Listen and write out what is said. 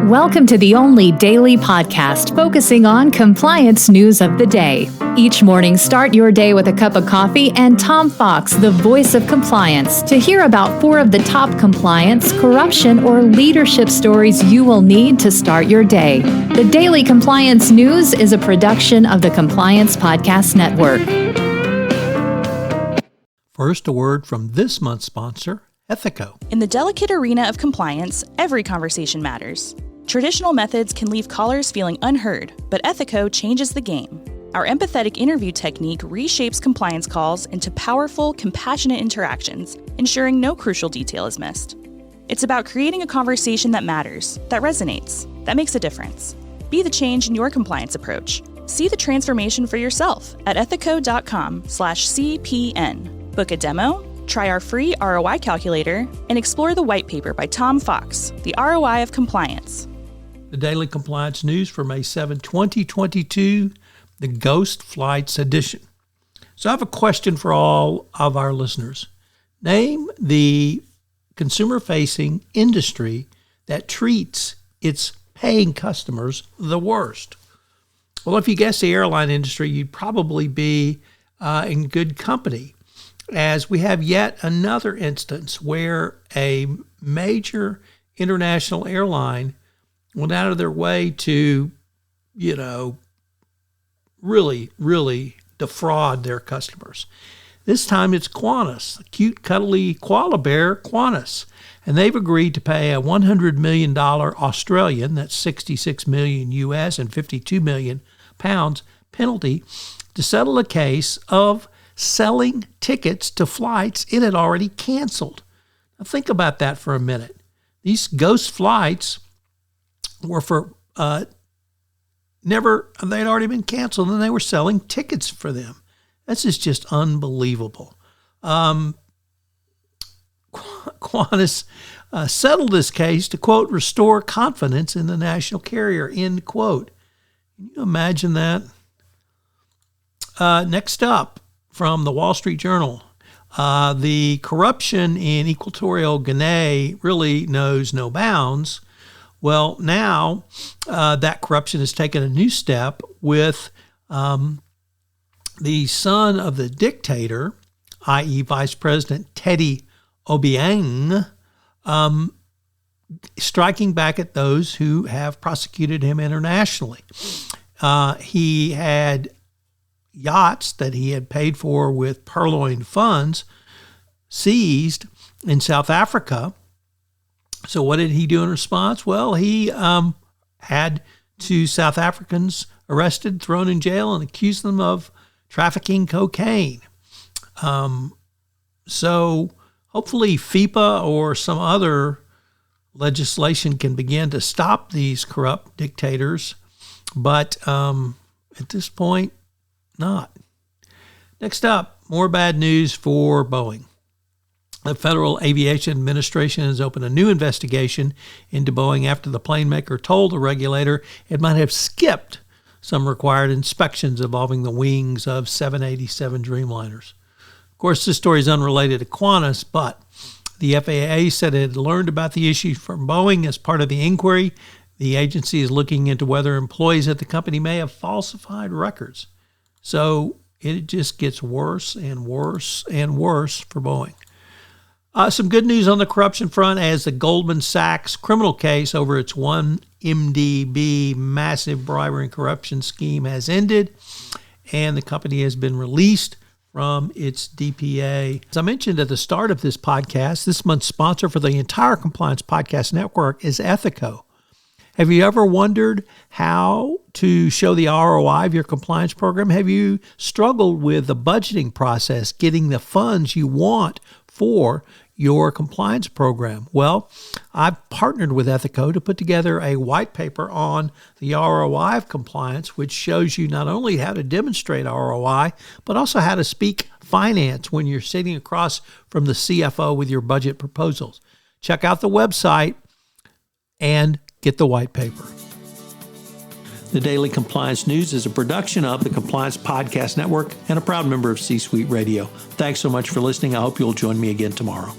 Welcome to the only daily podcast focusing on compliance news of the day. Each morning, start your day with a cup of coffee and Tom Fox, the voice of compliance, to hear about 4 of the top compliance, corruption, or leadership stories you will need to start your day. The Daily Compliance News is a production of the Compliance Podcast Network. First, a word from this month's sponsor, F.A.A. In the delicate arena of compliance, every conversation matters. Traditional methods can leave callers feeling unheard, but F.A.A. changes the game. Our empathetic interview technique reshapes compliance calls into powerful, compassionate interactions, ensuring no crucial detail is missed. It's about creating a conversation that matters, that resonates, that makes a difference. Be the change in your compliance approach. See the transformation for yourself at ethico.com/CPN. Book a demo, try our free ROI calculator, and explore the white paper by Tom Fox, The ROI of Compliance. The Daily Compliance News for May 7, 2022, the Ghost Flights edition. So I have a question for all of our listeners. Name the consumer-facing industry that treats its paying customers the worst. Well, if you guess the airline industry, you'd probably be in good company, as we have yet another instance where a major international airline went out of their way to, really defraud their customers. This time it's Qantas, the cute, cuddly koala bear Qantas, and they've agreed to pay a $100 million Australian, that's 66 million US and 52 million pounds penalty, to settle a case of selling tickets to flights it had already canceled. Now think about that for a minute. These ghost flights were for they'd already been canceled, and they were selling tickets for them. This is just unbelievable. Qantas settled this case to, quote, restore confidence in the national carrier, end quote. Can you imagine that? Next up, from the Wall Street Journal, the corruption in Equatorial Guinea really knows no bounds. Well, now that corruption has taken a new step with the son of the dictator, i.e. Vice President Teddy Obiang, striking back at those who have prosecuted him internationally. He had yachts that he had paid for with purloined funds seized in South Africa. So what did he do in response? Well, he had 2 South Africans arrested, thrown in jail, and accused them of trafficking cocaine. So hopefully F.A.A. or some other legislation can begin to stop these corrupt dictators. But at this point, not. Next up, more bad news for Boeing. The Federal Aviation Administration has opened a new investigation into Boeing after the plane maker told the regulator it might have skipped some required inspections involving the wings of 787 Dreamliners. Of course, this story is unrelated to Qantas, but the F.A.A. said it had learned about the issue from Boeing as part of the inquiry. The agency is looking into whether employees at the company may have falsified records. So it just gets worse and worse and worse for Boeing. Some good news on the corruption front, as the Goldman Sachs criminal case over its 1MDB massive bribery and corruption scheme has ended, and the company has been released from its DPA. As I mentioned at the start of this podcast, this month's sponsor for the entire Compliance Podcast Network is F.A.A. Have you ever wondered how to show the ROI of your compliance program? Have you struggled with the budgeting process, getting the funds you want for your compliance program? Well, I've partnered with F.A.A. to put together a white paper on the ROI of compliance, which shows you not only how to demonstrate ROI, but also how to speak finance when you're sitting across from the CFO with your budget proposals. Check out the website and get the white paper. The Daily Compliance News is a production of the Compliance Podcast Network and a proud member of C-Suite Radio. Thanks so much for listening. I hope you'll join me again tomorrow.